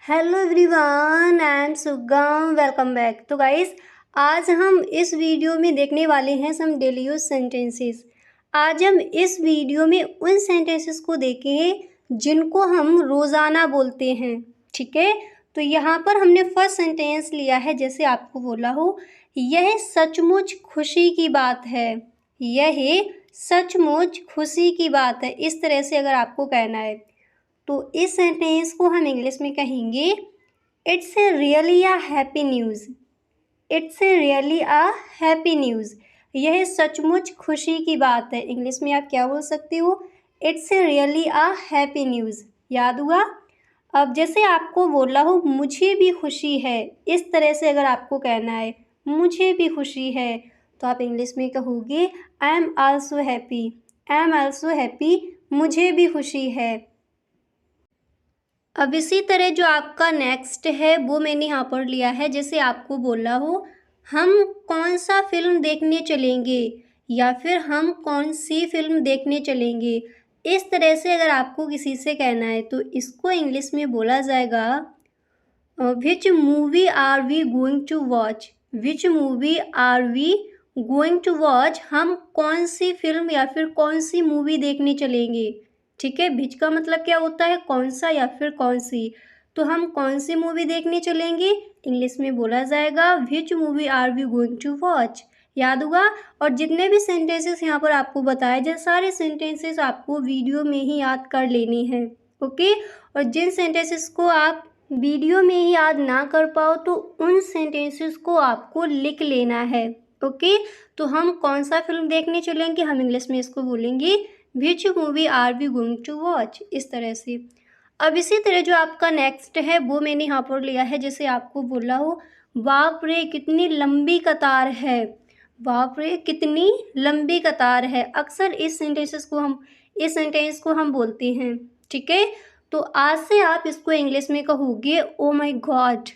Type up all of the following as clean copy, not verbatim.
Hello everyone, I am सुगम। Welcome back. तो guys, आज हम इस वीडियो में देखने वाले हैं सम डेली यूज सेंटेंसेस। आज हम इस वीडियो में उन सेंटेंसेस को देखेंगे जिनको हम रोज़ाना बोलते हैं। ठीक है, तो यहाँ पर हमने फर्स्ट सेंटेंस लिया है, जैसे आपको बोला हो, यह सचमुच खुशी की बात है। यह सचमुच खुशी की बात है, इस तरह से अगर आपको कहना है तो इस सेंटेंस को हम इंग्लिश में कहेंगे it's a really a happy news. It's a really a happy news. यह सचमुच खुशी की बात है। इंग्लिश में आप क्या बोल सकते हो? It's a really a happy news. याद हुआ? अब जैसे आपको बोला हो मुझे भी खुशी है, इस तरह से अगर आपको कहना है मुझे भी खुशी है, तो आप इंग्लिश में कहोगे I am also happy. I am also happy, मुझे भी खुशी है। अब इसी तरह जो आपका नेक्स्ट है वो मैंने यहाँ पर लिया है, जैसे आपको बोला हो हम कौन सा फिल्म देखने चलेंगे या फिर हम कौन सी फिल्म देखने चलेंगे। इस तरह से अगर आपको किसी से कहना है तो इसको इंग्लिश में बोला जाएगा which movie are we going to watch. Which movie are we going to watch, हम कौन सी फिल्म या फिर कौन सी मूवी देखने चलेंगे। ठीक है, विच का मतलब क्या होता है, कौन सा या फिर कौन सी। तो हम कौन सी मूवी देखने चलेंगे, इंग्लिश में बोला जाएगा which movie are we going to watch. याद हुआ? और जितने भी सेंटेंसेस यहाँ पर आपको बताए जाए, सारे सेंटेंसेस आपको वीडियो में ही याद कर लेने हैं। ओके, और जिन सेंटेंसेस को आप वीडियो में ही याद ना कर पाओ तो उन सेंटेंसेस को आपको लिख लेना है। ओके, तो हम कौन सा फिल्म देखने चलेंगे, हम इंग्लिश में इसको बोलेंगे which movie are we going to watch, इस तरह से। अब इसी तरह जो आपका नेक्स्ट है वो मैंने यहाँ पर लिया है, जैसे आपको बोला हो बाप रे कितनी लंबी कतार है। बाप रे कितनी लंबी कतार है, अक्सर इस सेंटेंस को हम बोलते हैं। ठीक है, तो आज से आप इसको इंग्लिश में कहोगे oh my god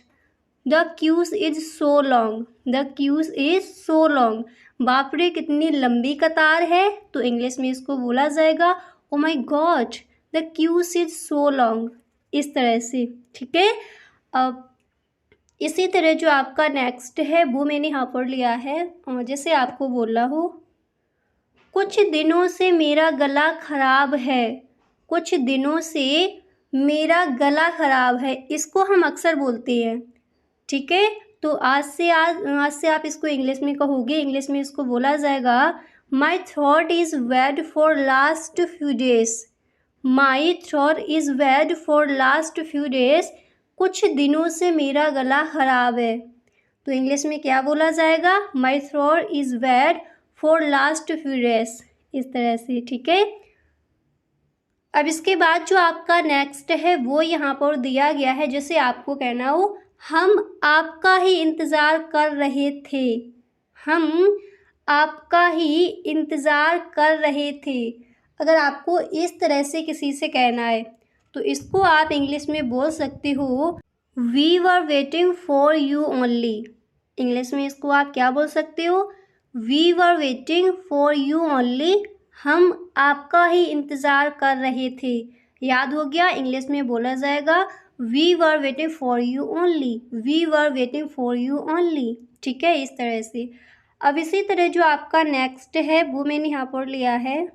the queues is so long. The queues is so long, बाप रे कितनी लंबी कतार है, तो इंग्लिश में इसको बोला जाएगा oh my god the queues is so long, इस तरह से। ठीक है, अब इसी तरह जो आपका नेक्स्ट है वो मैंने यहाँ पर लिया है, जैसे आपको बोला हो कुछ दिनों से मेरा गला खराब है। कुछ दिनों से मेरा गला खराब है, इसको हम अक्सर बोलते हैं। ठीक है, तो आज से आप इसको इंग्लिश में कहोगे, इंग्लिश में इसको बोला जाएगा my throat is bad for last few days. My throat is bad for last few days, कुछ दिनों से मेरा गला खराब है, तो इंग्लिश में क्या बोला जाएगा my throat is bad for last few days, इस तरह से। ठीक है, अब इसके बाद जो आपका नेक्स्ट है वो यहाँ पर दिया गया है, जैसे आपको कहना हो हम आपका ही इंतज़ार कर रहे थे। हम आपका ही इंतज़ार कर रहे थे, अगर आपको इस तरह से किसी से कहना है तो इसको आप इंग्लिश में बोल सकते हो we were waiting for you only. English में इसको आप क्या बोल सकते हो, we were waiting for you only, हम आपका ही इंतज़ार कर रहे थे। याद हो गया? इंग्लिश में बोला जाएगा we were waiting for you only. We were waiting for you only. ठीक है, इस तरह से। अब इसी तरह जो आपका नेक्स्ट है वो मैंने यहाँ पर लिया है,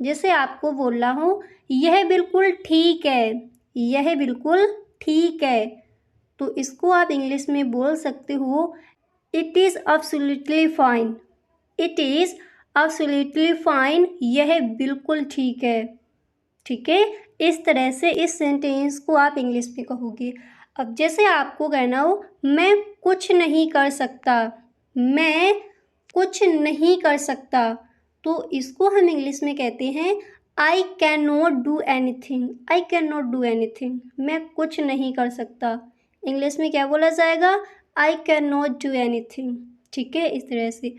जैसे आपको बोला हो यह बिल्कुल ठीक है। यह बिल्कुल ठीक है, तो इसको आप इंग्लिश में बोल सकते हो it is absolutely fine. It is absolutely fine, यह बिल्कुल ठीक है। ठीक है, इस तरह से इस सेंटेंस को आप इंग्लिश में कहोगे। अब जैसे आपको कहना हो मैं कुछ नहीं कर सकता। मैं कुछ नहीं कर सकता, तो इसको हम इंग्लिश में कहते हैं I can not do anything. I can not do anything, मैं कुछ नहीं कर सकता, इंग्लिश में क्या बोला जाएगा I can not do anything. ठीक है, इस तरह से।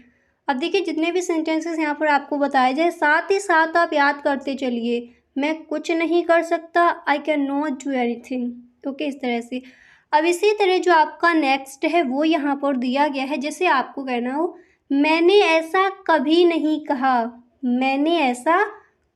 अब देखिए जितने भी सेंटेंसेस यहाँ पर आपको बताए जाए, साथ ही साथ आप याद करते चलिए। मैं कुछ नहीं कर सकता, I can not do anything. Okay, इस तरह से। अब इसी तरह जो आपका नेक्स्ट है वो यहाँ पर दिया गया है, जैसे आपको कहना हो मैंने ऐसा कभी नहीं कहा। मैंने ऐसा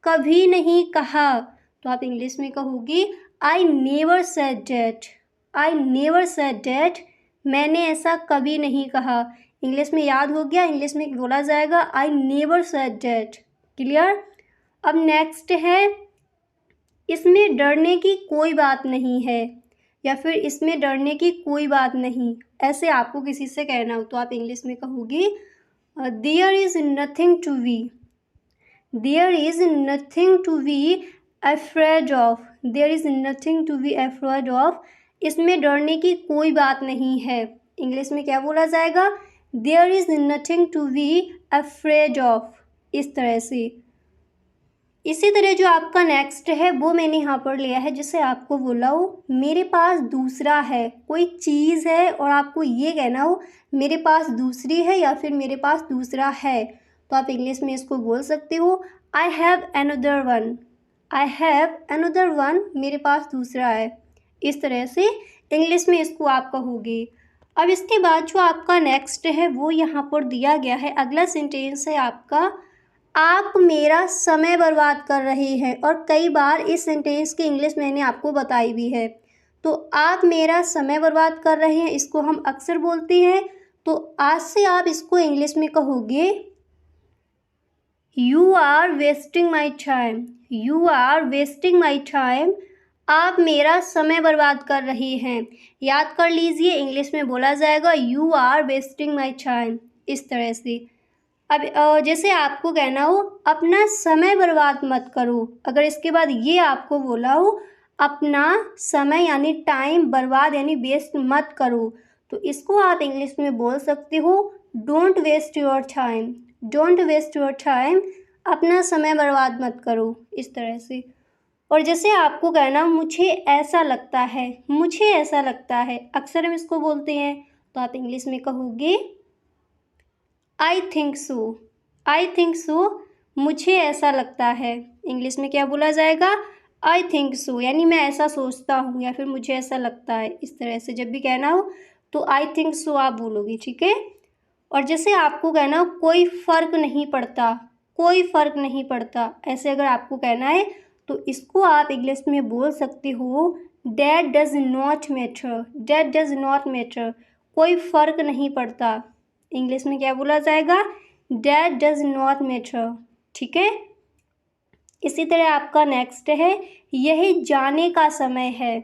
कभी नहीं कहा, तो आप इंग्लिश में कहोगी I never said that, I never said that, मैंने ऐसा कभी नहीं कहा। इंग्लिश में याद हो गया, इंग्लिश में बोला जाएगा आई नेवर सेड डैट। क्लियर। अब नेक्स्ट है इसमें डरने की कोई बात नहीं है, या फिर इसमें डरने की कोई बात नहीं, ऐसे आपको किसी से कहना हो तो आप इंग्लिश में कहोगी there is nothing to be, there is nothing to be afraid of, there is nothing to be afraid of, इसमें डरने की कोई बात नहीं है। इंग्लिश में क्या बोला जाएगा, there is nothing to be afraid of, इस तरह से। इसी तरह जो आपका नेक्स्ट है वो मैंने यहाँ पर लिया है, जिसे आपको बोला हो मेरे पास दूसरा है, कोई चीज़ है और आपको ये कहना हो मेरे पास दूसरी है या फिर मेरे पास दूसरा है, तो आप इंग्लिश में इसको बोल सकते हो I have another one, I have another one, मेरे पास दूसरा है। इस तरह से इंग्लिश में इसको आप कहोगे। अब इसके बाद जो आपका नेक्स्ट है वो यहाँ पर दिया गया है, अगला सेंटेंस है आपका आप मेरा समय बर्बाद कर रहे हैं, और कई बार इस सेंटेंस की इंग्लिश मैंने आपको बताई भी है। तो आप मेरा समय बर्बाद कर रहे हैं, इसको हम अक्सर बोलते हैं, तो आज से आप इसको इंग्लिश में कहोगे you are wasting my time, you are wasting my time, आप मेरा समय बर्बाद कर रही हैं। याद कर लीजिए, इंग्लिश में बोला जाएगा you are wasting my time, इस तरह से। अब जैसे आपको कहना हो अपना समय बर्बाद मत करो, अगर इसके बाद ये आपको बोला हो अपना समय यानी टाइम बर्बाद यानी वेस्ट मत करो, तो इसको आप इंग्लिश में बोल सकते हो don't waste your time, don't waste your time, अपना समय बर्बाद मत करो, इस तरह से। और जैसे आपको कहना मुझे ऐसा लगता है, मुझे ऐसा लगता है, अक्सर हम इसको बोलते हैं, तो आप इंग्लिश में कहोगे I think so, I think so, मुझे ऐसा लगता है। इंग्लिश में क्या बोला जाएगा, आई थिंक सो, यानी मैं ऐसा सोचता हूँ या फिर मुझे ऐसा लगता है, इस तरह से जब भी कहना हो तो आई थिंक सो आप बोलोगे, ठीक है। और जैसे आपको कहना हो कोई फ़र्क नहीं पड़ता, कोई फ़र्क नहीं पड़ता, ऐसे अगर आपको कहना है तो इसको आप इंग्लिश में बोल सकते हो that does not matter, that does not matter, कोई फ़र्क नहीं पड़ता। इंग्लिश में क्या बोला जाएगा, डैट डज नॉट मैटर, ठीक है। इसी तरह आपका नेक्स्ट है यही जाने का समय है,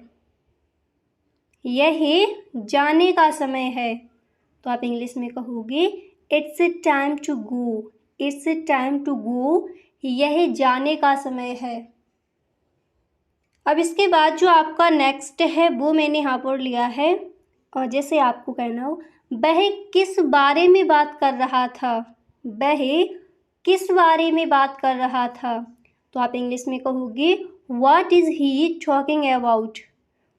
यही जाने का समय है, तो आप इंग्लिश में कहोगे it's time to go, it's time to go, यही जाने का समय है। अब इसके बाद जो आपका नेक्स्ट है वो मैंने यहाँ पर लिया है, और जैसे आपको कहना हो वह किस बारे में बात कर रहा था, वह किस बारे में बात कर रहा था, तो आप इंग्लिश में कहोगे what is he talking about,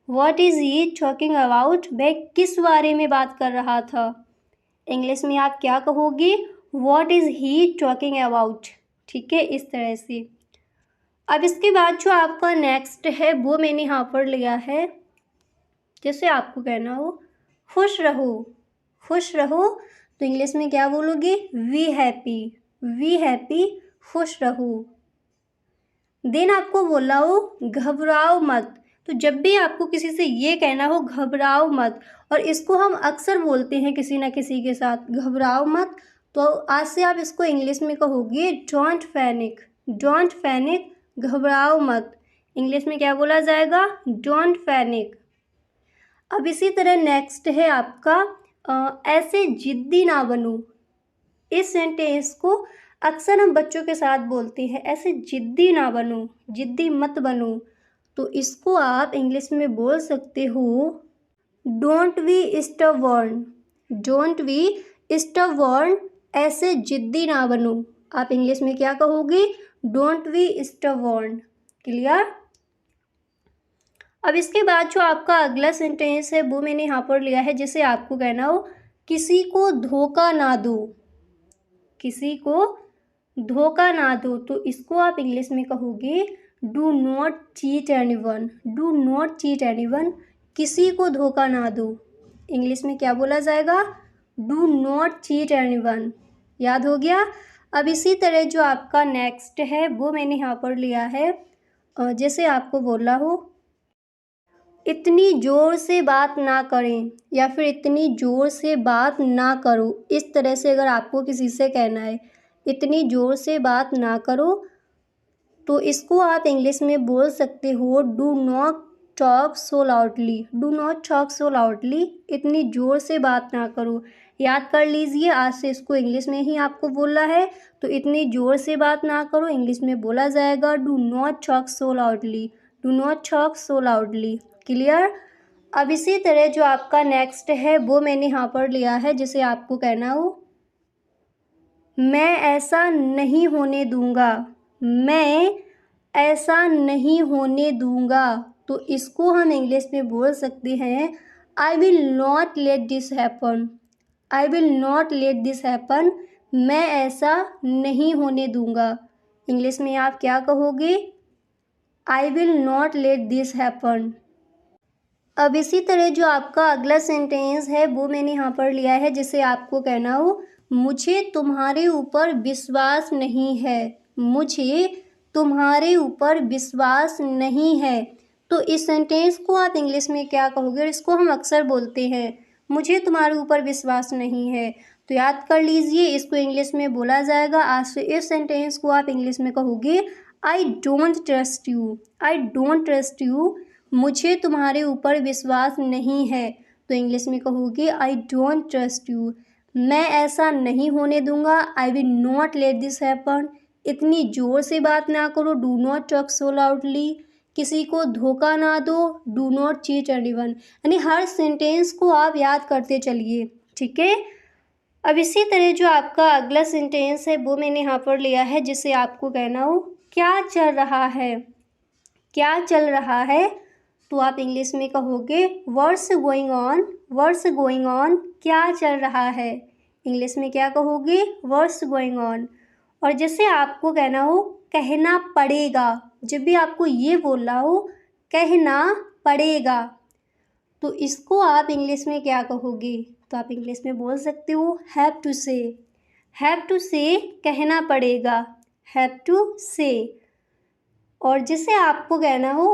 what is he talking about, वह किस बारे में बात कर रहा था। इंग्लिश में आप क्या कहोगे, what is he talking about, ठीक है, इस तरह से। अब इसके बाद जो आपका नेक्स्ट है वो मैंने यहाँ पर लिया है, जैसे आपको कहना हो खुश रहो, खुश रहो, तो इंग्लिश में क्या बोलोगे वी हैप्पी, वी हैप्पी, खुश रहो। देन आपको बोला हो घबराओ मत, तो जब भी आपको किसी से ये कहना हो घबराओ मत, और इसको हम अक्सर बोलते हैं किसी ना किसी के साथ घबराओ मत, तो आज से आप इसको इंग्लिश में कहोगे डोंट पैनिक, डोंट पैनिक, घबराओ मत। इंग्लिश में क्या बोला जाएगा डोंट पैनिक। अब इसी तरह नेक्स्ट है आपका ऐसे जिद्दी ना बनो, इस सेंटेंस को अक्सर हम बच्चों के साथ बोलते हैं, ऐसे जिद्दी ना बनो, जिद्दी मत बनो, तो इसको आप इंग्लिश में बोल सकते हो don't be stubborn, don't be stubborn, ऐसे जिद्दी ना बनो। आप इंग्लिश में क्या कहोगे डोंट बी स्टबर्न, क्लियर। अब इसके बाद जो आपका अगला सेंटेंस है वो मैंने यहाँ पर लिया है, जिसे आपको कहना हो किसी को धोखा ना दो, किसी को धोखा ना दो, तो इसको आप इंग्लिश में कहोगे do not cheat anyone, do not cheat anyone, किसी को धोखा ना दो। इंग्लिश में क्या बोला जाएगा डू नॉट चीट एनीवन, याद हो गया। अब इसी तरह जो आपका नेक्स्ट है वो मैंने यहाँ पर लिया है, जैसे आपको बोला हो इतनी ज़ोर से बात ना करें या फिर इतनी ज़ोर से बात ना करो। इस तरह से अगर आपको किसी से कहना है इतनी ज़ोर से बात ना करो, तो इसको आप इंग्लिश में बोल सकते हो do not talk so loudly. Do not talk so loudly, इतनी ज़ोर से बात ना करो। याद कर लीजिए, आज से इसको इंग्लिश में ही आपको बोलना है। तो इतनी ज़ोर से बात ना करो इंग्लिश में बोला जाएगा do not talk so loudly. Do not talk so loudly. Clear. अब इसी तरह जो आपका नेक्स्ट है वो मैंने यहाँ पर लिया है, जिसे आपको कहना हो मैं ऐसा नहीं होने दूंगा। मैं ऐसा नहीं होने दूंगा, तो इसको हम इंग्लिश में बोल सकते हैं I will not let this happen. I will not let this happen, मैं ऐसा नहीं होने दूंगा। इंग्लिश में आप क्या कहोगे? I will not let this happen. अब इसी तरह जो आपका अगला सेंटेंस है वो मैंने यहाँ पर लिया है, जिसे आपको कहना हो मुझे तुम्हारे ऊपर विश्वास नहीं है। मुझे तुम्हारे ऊपर विश्वास नहीं है। तो इस सेंटेंस को आप इंग्लिश में क्या कहोगे? और इसको हम अक्सर बोलते हैं मुझे तुम्हारे ऊपर विश्वास नहीं है। तो याद कर लीजिए, इसको इंग्लिश में बोला जाएगा। आज से इस सेंटेंस को आप इंग्लिश में कहोगे I don't trust you. I don't trust you, मुझे तुम्हारे ऊपर विश्वास नहीं है। तो इंग्लिश में कहोगे आई डोंट ट्रस्ट यू। मैं ऐसा नहीं होने दूंगा, I will not let this happen. इतनी ज़ोर से बात ना करो, do not talk so loudly. किसी को धोखा ना दो, डू नॉट चीट एनीवन। यानी हर सेंटेंस को आप याद करते चलिए, ठीक है। अब इसी तरह जो आपका अगला सेंटेंस है वो मैंने यहाँ पर लिया है, जिसे आपको कहना हो क्या चल रहा है। क्या चल रहा है, तो आप इंग्लिश में कहोगे what's going on. What's going on, क्या चल रहा है। इंग्लिश में क्या कहोगे? What's going on. और जैसे आपको कहना हो कहना पड़ेगा, जब भी आपको ये बोलना हो कहना पड़ेगा, तो इसको आप इंग्लिश में क्या कहोगे? तो आप इंग्लिश में बोल सकते हो हैव टू से। हैव टू से, कहना पड़ेगा, हैव टू से। और जैसे आपको कहना हो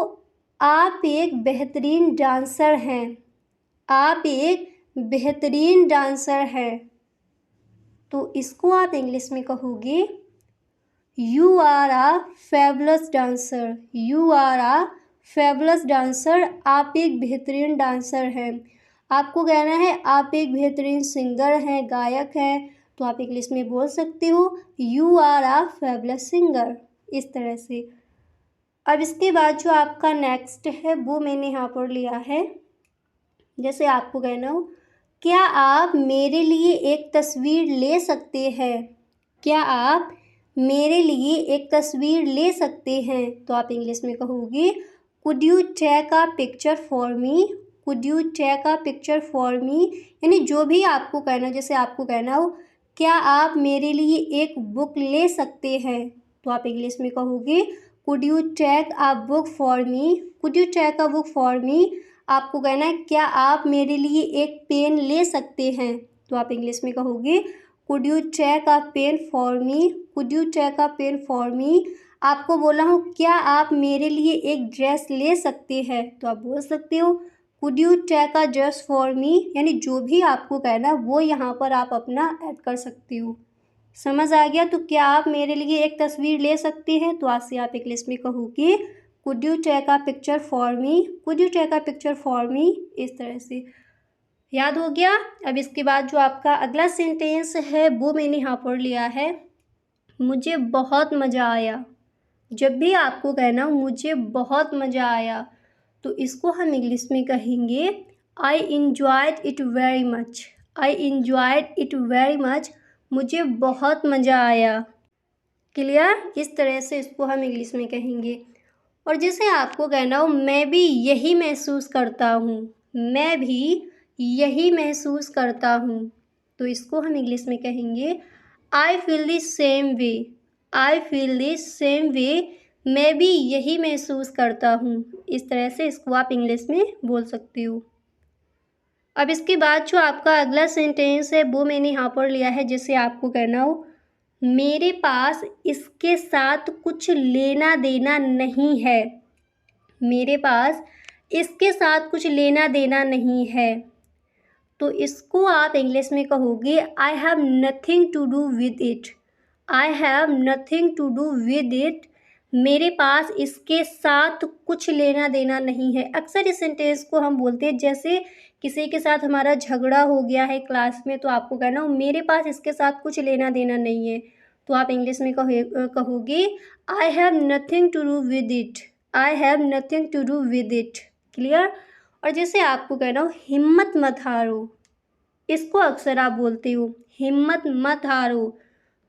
आप एक बेहतरीन डांसर हैं। आप एक बेहतरीन डांसर हैं, तो इसको आप इंग्लिश में कहोगे you are a fabulous dancer. You are a fabulous dancer, आप एक बेहतरीन डांसर हैं। आपको कहना है आप एक बेहतरीन सिंगर हैं, गायक हैं, तो आप इंग्लिश में बोल सकते हो you are a fabulous singer. इस तरह से। अब इसके बाद जो आपका नेक्स्ट है वो मैंने यहाँ पर लिया है, जैसे आपको कहना हो क्या आप मेरे लिए एक तस्वीर ले सकते हैं। क्या आप मेरे लिए एक तस्वीर ले सकते हैं, तो आप इंग्लिश में कहोगे could you take a picture for me. Could you take a picture for me, यानी जो भी आपको कहना, जैसे आपको कहना हो क्या आप मेरे लिए एक बुक ले सकते हैं, तो आप इंग्लिश में कहोगे could you take a book for me. Could you take a book for me, आपको कहना है क्या आप मेरे लिए एक पेन ले सकते हैं, तो आप इंग्लिश में कहोगे could you take a pen for me. Could you take a pen for me. आपको बोला हूँ क्या आप मेरे लिए एक ड्रेस ले सकते हैं, तो आप बोल सकते हो could you take a dress for me. यानी जो भी आपको कहना वो यहाँ पर आप अपना ऐड कर सकते हो। समझ आ गया? तो क्या आप मेरे लिए एक तस्वीर ले सकते हैं, तो आज से आप इंग्लिश में कहोगे could you take a picture for me. Could you take a picture for me. इस तरह से। याद हो गया? अब इसके बाद जो आपका अगला सेंटेंस है वो मैंने यहाँ पर लिया है मुझे बहुत मज़ा आया। जब भी आपको कहना हो मुझे बहुत मज़ा आया, तो इसको हम इंग्लिश में कहेंगे आई enjoyed it very much. I enjoyed it very much, मुझे बहुत मज़ा आया। क्लियर? इस तरह से इसको हम इंग्लिश में कहेंगे। और जैसे आपको कहना हो मैं भी यही महसूस करता हूँ। मैं भी यही महसूस करता हूँ, तो इसको हम इंग्लिश में कहेंगे I feel the same way. I feel the same way, मैं भी यही महसूस करता हूँ। इस तरह से इसको आप इंग्लिश में बोल सकते हो। अब इसके बाद जो आपका अगला सेंटेंस है वो मैंने यहाँ पर लिया है, जिसे आपको कहना हो मेरे पास इसके साथ कुछ लेना देना नहीं है। मेरे पास इसके साथ कुछ लेना देना नहीं है। तो इसको आप इंग्लिश में कहोगे I have nothing to do with it. I have nothing to do with it. मेरे पास इसके साथ कुछ लेना देना नहीं है। अक्सर इस सेंटेंस को हम बोलते हैं जैसे किसी के साथ हमारा झगड़ा हो गया है क्लास में, तो आपको कहना हो मेरे पास इसके साथ कुछ लेना देना नहीं है। तो आप इंग्लिश में कहोगे I have nothing to do with it. I have nothing to do with it. Clear. और जैसे आपको कहना हो हिम्मत मत हारो, इसको अक्सर आप बोलते हो हिम्मत मत हारो,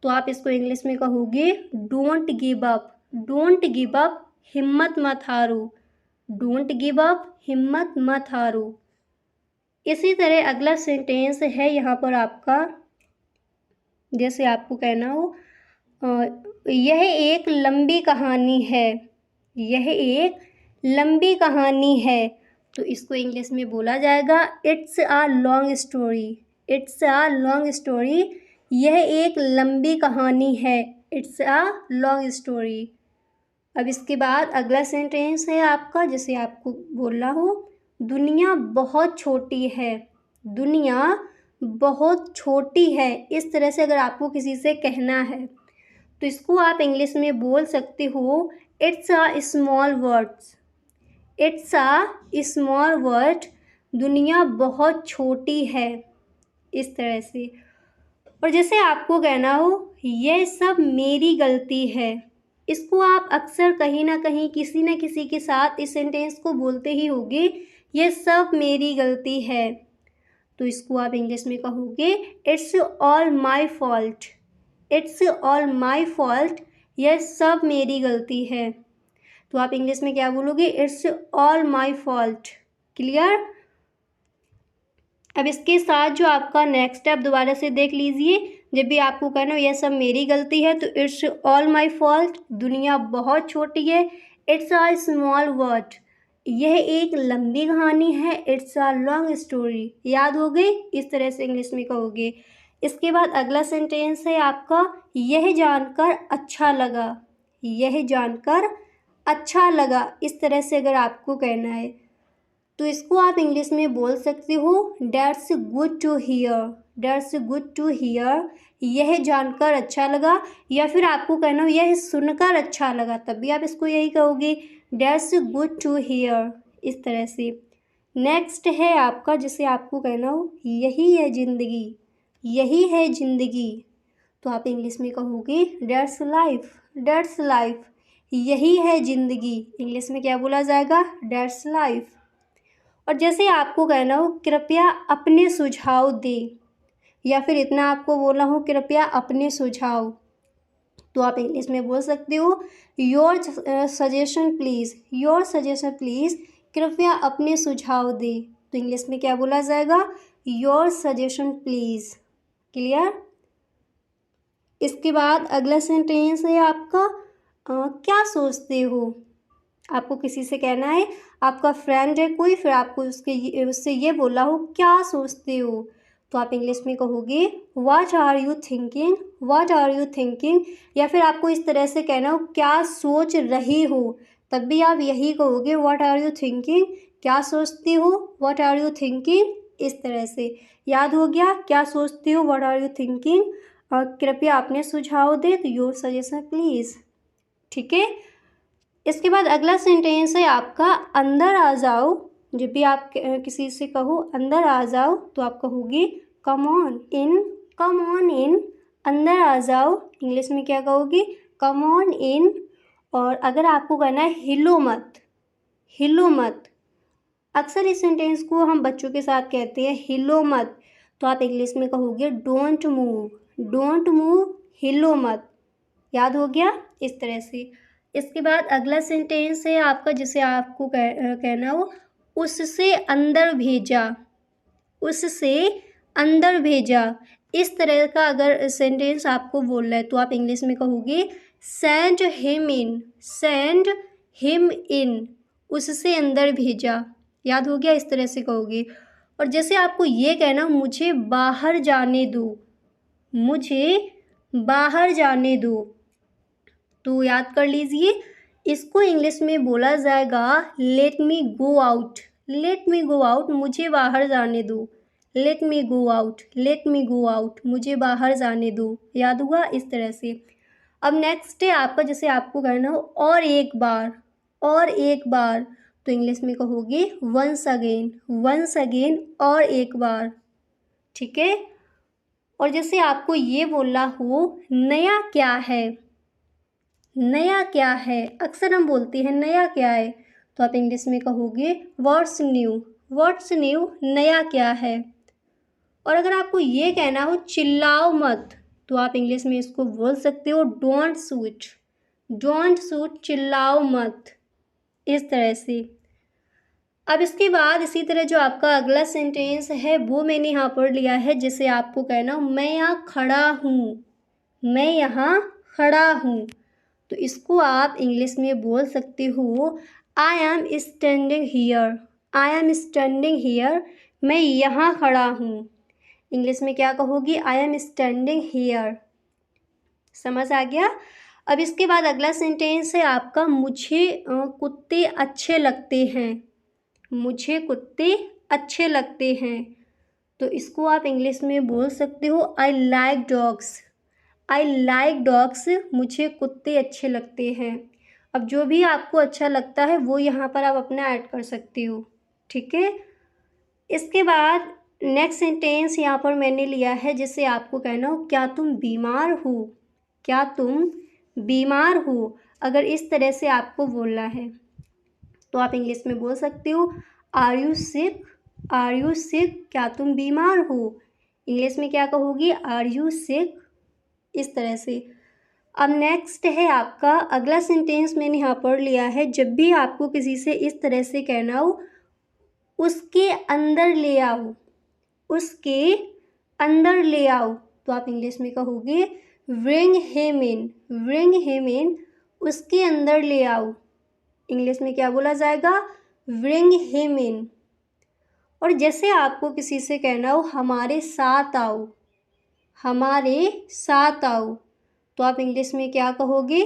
तो आप इसको इंग्लिश में कहोगे don't give up. Don't give up, हिम्मत मत हारो। डोंट गिव अप, हिम्मत मत हारो। इसी तरह अगला सेंटेंस है यहाँ पर आपका, जैसे आपको कहना हो यह एक लंबी कहानी है। यह एक लंबी कहानी है, तो इसको इंग्लिश में बोला जाएगा it's a long story. It's a long story. यह एक लंबी कहानी है। It's a long story. अब इसके बाद अगला सेंटेंस है आपका, जैसे आपको बोलना हो दुनिया बहुत छोटी है। दुनिया बहुत छोटी है। इस तरह से अगर आपको किसी से कहना है तो इसको आप इंग्लिश में बोल सकते हो it's a small words. It's a small word. दुनिया बहुत छोटी है, इस तरह से। और जैसे आपको कहना हो यह सब मेरी गलती है। इसको आप अक्सर कहीं ना कहीं किसी न किसी के साथ इस सेंटेंस को बोलते ही होंगे, यह सब मेरी गलती है। तो इसको आप इंग्लिश में कहोगे it's all my fault. It's all my fault. यह सब मेरी गलती है। तो आप इंग्लिश में क्या बोलोगे it's all my fault. Clear. अब इसके साथ जो आपका नेक्स्ट स्टेप दोबारा से देख लीजिए। जब भी आपको कहना हो यह सब मेरी गलती है तो इट्स ऑल माई फॉल्ट। दुनिया बहुत छोटी है। It's a small word. यह एक लंबी कहानी है। It's a long story. याद हो गई। इस तरह से इंग्लिश में कहोगे। इसके बाद अगला सेंटेंस है आपका यह जानकर अच्छा लगा। यह जानकर अच्छा लगा। इस तरह से अगर आपको कहना है तो इसको आप इंग्लिश में बोल सकते हो that's good to hear. That's good to hear. यह जानकर अच्छा लगा, या फिर आपको कहना हो यह सुनकर अच्छा लगा, तब भी आप इसको यही कहोगे डैट्स गुड टू हियर। इस तरह से नेक्स्ट है आपका, जिसे आपको कहना हो यही है ज़िंदगी। यही है ज़िंदगी, तो आप इंग्लिश में कहोगे डैट्स लाइफ। That's life. यही है ज़िंदगी। इंग्लिश में क्या बोला जाएगा डैट्स लाइफ। और जैसे आपको कहना हो कृपया अपने सुझाव दे, या फिर इतना आपको बोलना हो कृपया अपने सुझाव, तो आप इंग्लिश में बोल सकते हो your suggestion please. Your suggestion please. कृपया अपने सुझाव दे, तो इंग्लिश में क्या बोला जाएगा योर सजेशन प्लीज़। क्लियर। इसके बाद अगला सेंटेंस है आपका क्या सोचते हो। आपको किसी से कहना है, आपका फ्रेंड है कोई, फिर आपको उससे ये बोला हो क्या सोचते हो, तो आप इंग्लिश में कहोगे what are you thinking. What are you thinking. या फिर आपको इस तरह से कहना हो क्या सोच रही हो, तब भी आप यही कहोगे व्हाट आर यू थिंकिंग। क्या सोचती हो, व्हाट आर यू थिंकिंग। इस तरह से याद हो गया क्या सोचती हो, व्हाट आर यू थिंकिंग। और कृपया अपने सुझाव दे, तो योर सजेशन प्लीज़। ठीक है। इसके बाद अगला सेंटेंस है आपका अंदर आ जाओ। जब भी आप किसी से कहो अंदर आ जाओ, तो आप कहोगे come on in. Come on in. अंदर आ जाओ। इंग्लिश में क्या कहोगे कम ऑन इन। और अगर आपको कहना है हिलो मत। हिलो मत। अक्सर इस सेंटेंस को हम बच्चों के साथ कहते हैं हिलो मत, तो आप इंग्लिश में कहोगे डोंट मूव। डोंट मूव, हिलो मत। याद हो गया। इस तरह से। इसके बाद अगला सेंटेंस है आपका, जिसे आपको कहना हो उससे अंदर भेजा। उससे अंदर भेजा। इस तरह का अगर सेंटेंस आपको बोलना है तो आप इंग्लिश में कहोगे send him in. Send him in. उससे अंदर भेजा। याद हो गया। इस तरह से कहोगे। और जैसे आपको ये कहना मुझे बाहर जाने दो। मुझे बाहर जाने दो, तो याद कर लीजिए इसको इंग्लिश में बोला जाएगा let me go out. Let me go out, मुझे बाहर जाने दो। Let me go out, let me go out, मुझे बाहर जाने दो। याद हुआ? इस तरह से। अब नेक्स्ट है आपका, जैसे आपको कहना हो और एक बार, और एक बार, तो इंग्लिश में कहोगे वंस अगेन, वंस अगेन, और एक बार। ठीक है। और जैसे आपको ये बोलना हो नया क्या है, नया क्या है, अक्सर हम बोलते हैं नया क्या है, तो आप इंग्लिश में कहोगे व्हाट्स न्यू, व्हाट्स न्यू, नया क्या है। और अगर आपको ये कहना हो चिल्लाओ मत, तो आप इंग्लिश में इसको बोल सकते हो डोंट शूट, डोंट शूट, चिल्लाओ मत। इस तरह से। अब इसके बाद इसी तरह जो आपका अगला सेंटेंस है वो मैंने यहाँ पर लिया है, जिसे आपको कहना हो मैं यहाँ खड़ा हूँ, मैं यहाँ खड़ा हूँ, तो इसको आप इंग्लिश में बोल सकते हो I am standing here, I am standing here, मैं यहाँ खड़ा हूँ। इंग्लिश में क्या कहोगी? I am standing here. समझ आ गया? अब इसके बाद अगला सेंटेंस है आपका मुझे कुत्ते अच्छे लगते हैं, मुझे कुत्ते अच्छे लगते हैं, तो इसको आप इंग्लिश में बोल सकते हो आई like dogs, I like dogs, मुझे कुत्ते अच्छे लगते हैं। अब जो भी आपको अच्छा लगता है वो यहाँ पर आप अपना ऐड कर सकते हो। ठीक है। इसके बाद नेक्स्ट सेंटेंस यहाँ पर मैंने लिया है, जिससे आपको कहना हो क्या तुम बीमार हो, क्या तुम बीमार हो। अगर इस तरह से आपको बोलना है तो आप इंग्लिश में बोल सकते हो are you sick, are you sick, क्या तुम बीमार हो। इंग्लिश में क्या कहोगी? आर यू सिक। इस तरह से। अब नेक्स्ट है आपका अगला सेंटेंस मैंने यहाँ पर लिया है, जब भी आपको किसी से इस तरह से कहना हो उसके अंदर ले आओ, उसके अंदर ले आओ, तो आप इंग्लिश में कहोगे bring him in, bring him in, उसके अंदर ले आओ। इंग्लिश में क्या बोला जाएगा? Bring him in. और जैसे आपको किसी से कहना हो हमारे साथ आओ, हमारे साथ आओ, तो आप इंग्लिश में क्या कहोगे?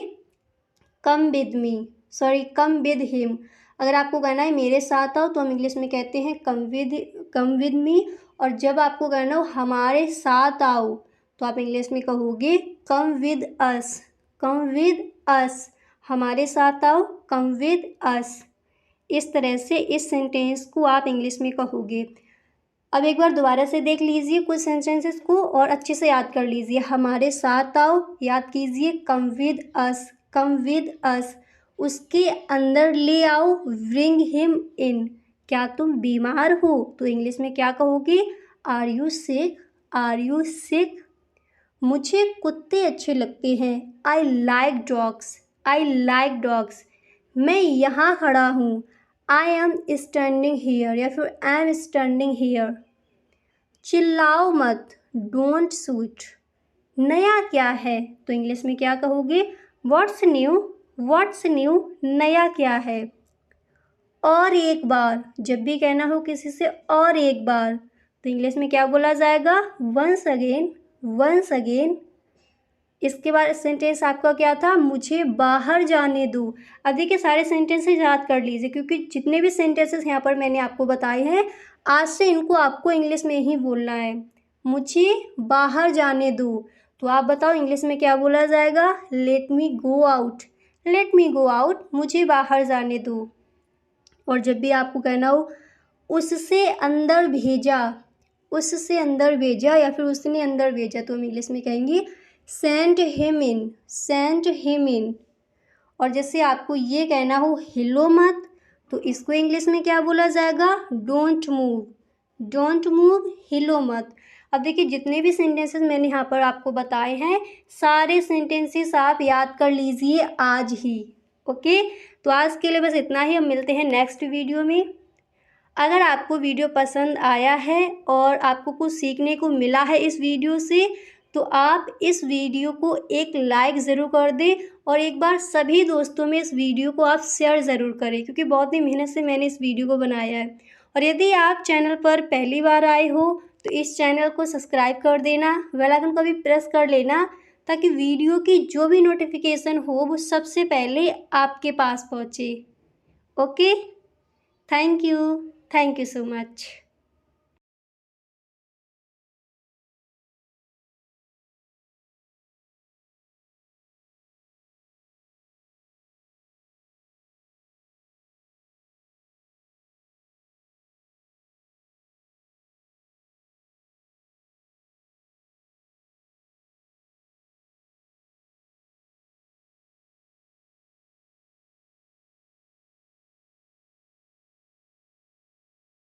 Come with me, sorry come with him. अगर आपको कहना है मेरे साथ आओ तो हम इंग्लिश में कहते हैं कम विद मी। और जब आपको कहना हो हमारे साथ आओ तो आप इंग्लिश में कहोगे come with us, come with us, हमारे साथ आओ, कम विद अस। इस तरह से इस सेंटेंस को आप इंग्लिश में कहोगे। अब एक बार दोबारा से देख लीजिए कुछ सेंटेंसेस को और अच्छे से याद कर लीजिए। हमारे साथ आओ याद कीजिए, come with us, come with us, उसके अंदर ले आओ, ब्रिंग हिम इन, क्या तुम बीमार हो, तो इंग्लिश में क्या कहोगे? Are you sick, are you sick. मुझे कुत्ते अच्छे लगते हैं, I like dogs, I like dogs, मैं यहाँ खड़ा हूँ, आई एम स्टैंडिंग हियर, या फिर आई एम स्टैंडिंग हियर। चिल्लाओ मत, डोंट शूट। नया क्या है, तो इंग्लिश में क्या कहोगे? व्हाट्स न्यू, व्हाट्स न्यू, नया क्या है। और एक बार, जब भी कहना हो किसी से और एक बार, तो इंग्लिश में क्या बोला जाएगा? Once again, once again. इसके बाद सेंटेंस आपका क्या था? मुझे बाहर जाने दो। अब देखिए सारे सेंटेंसेस याद कर लीजिए, क्योंकि जितने भी सेंटेंसेस यहाँ पर मैंने आपको बताए हैं आज से इनको आपको इंग्लिश में ही बोलना है। मुझे बाहर जाने दो, तो आप बताओ इंग्लिश में क्या बोला जाएगा? Let me go out, let me go out, मुझे बाहर जाने दो। और जब भी आपको कहना हो उससे अंदर भेजा, उससे अंदर भेजा, या फिर उसने अंदर भेजा, तो हम इंग्लिश में कहेंगे send him in, send him in. और जैसे आपको ये कहना हो हिलो मत, तो इसको इंग्लिश में क्या बोला जाएगा? डोंट मूव, डोंट मूव, हिलो मत। अब देखिए जितने भी सेंटेंसेस मैंने यहाँ पर आपको बताए हैं सारे सेंटेंसेस आप याद कर लीजिए आज ही। ओके, तो आज के लिए बस इतना ही, हम मिलते हैं नेक्स्ट वीडियो में। अगर आपको वीडियो पसंद आया है और आपको कुछ सीखने को मिला है इस वीडियो से, तो आप इस वीडियो को एक लाइक ज़रूर कर दें और एक बार सभी दोस्तों में इस वीडियो को आप शेयर ज़रूर करें, क्योंकि बहुत ही मेहनत से मैंने इस वीडियो को बनाया है। और यदि आप चैनल पर पहली बार आए हो तो इस चैनल को सब्सक्राइब कर देना, बेल आइकन को भी प्रेस कर लेना, ताकि वीडियो की जो भी नोटिफिकेशन हो वो सबसे पहले आपके पास पहुँचे। Okay, thank you so much.